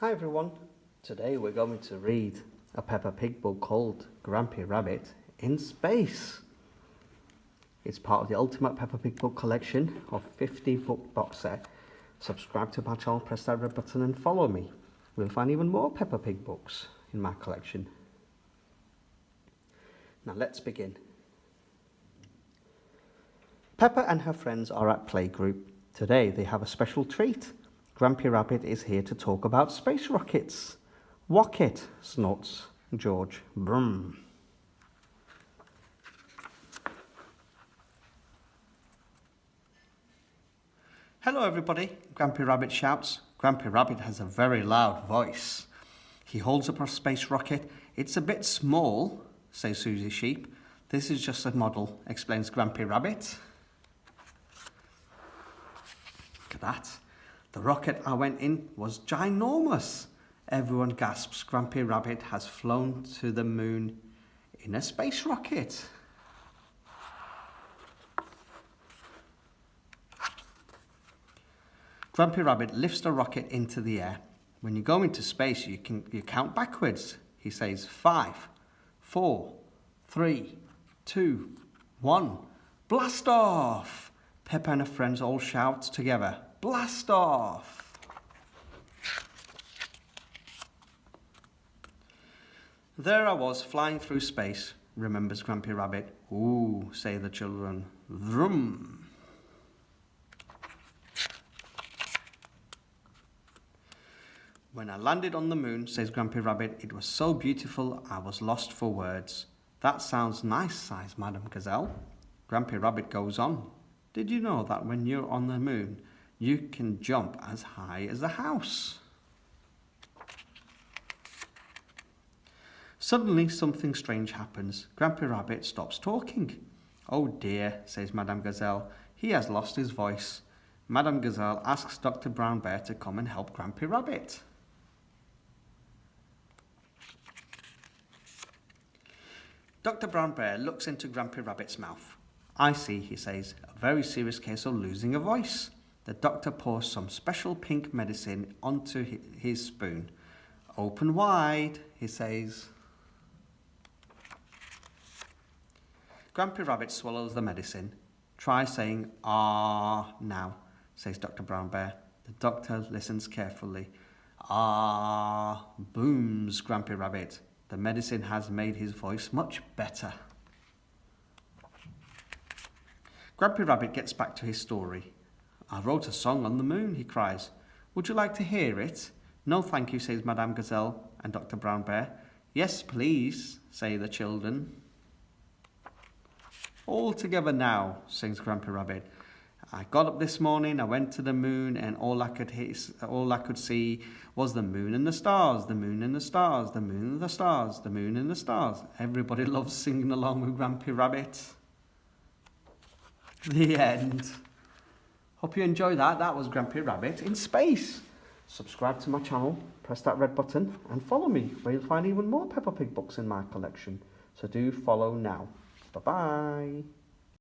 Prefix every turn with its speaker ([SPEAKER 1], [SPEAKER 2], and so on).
[SPEAKER 1] Hi everyone, today we're going to read a Peppa Pig book called Grampy Rabbit in Space. It's part of the Ultimate Peppa Pig book collection of 50 book box set. Subscribe to my channel, press that red button and follow me. We'll find even more Peppa Pig books in my collection. Now let's begin. Peppa and her friends are at Playgroup. Today they have a special treat. Grampy Rabbit is here to talk about space rockets. Walk it, snorts George. Brum. Hello everybody, Grampy Rabbit shouts. Grampy Rabbit has a very loud voice. He holds up our space rocket. It's a bit small, says Susie Sheep. This is just a model, explains Grampy Rabbit. Look at that. The rocket I went in was ginormous. Everyone gasps. Grampy Rabbit has flown to the moon in a space rocket. Grampy Rabbit lifts the rocket into the air. When you go into space, you count backwards. He says 5, 4, 3, 2, 1. Blast off! Peppa and her friends all shout together. Blast off! There I was flying through space, remembers Grampy Rabbit. Ooh, say the children. Vroom! When I landed on the moon, says Grampy Rabbit, it was so beautiful I was lost for words. That sounds nice, sighs Madame Gazelle. Grampy Rabbit goes on. Did you know that when you're on the moon, you can jump as high as a house? Suddenly, something strange happens. Grampy Rabbit stops talking. Oh dear, says Madame Gazelle. He has lost his voice. Madame Gazelle asks Dr. Brown Bear to come and help Grampy Rabbit. Dr. Brown Bear looks into Grampy Rabbit's mouth. I see, he says, a very serious case of losing a voice. The doctor pours some special pink medicine onto his spoon. Open wide, he says. Grampy Rabbit swallows the medicine. Try saying ah now, says Dr. Brown Bear. The doctor listens carefully. Ah, booms Grampy Rabbit. The medicine has made his voice much better. Grampy Rabbit gets back to his story. I wrote a song on the moon, he cries. Would you like to hear it? No, thank you, says Madame Gazelle and Dr. Brown Bear. Yes, please, say the children. All together now, sings Grampy Rabbit. I got up this morning, I went to the moon, and all I could see was the moon and the stars, the moon and the stars, the moon and the stars, the moon and the stars. Everybody loves singing along with Grampy Rabbit. The end. Hope you enjoyed that. That was Grampy Rabbit in space. Subscribe to my channel, press that red button and follow me where you'll find even more Peppa Pig books in my collection. So do follow now. Bye-bye.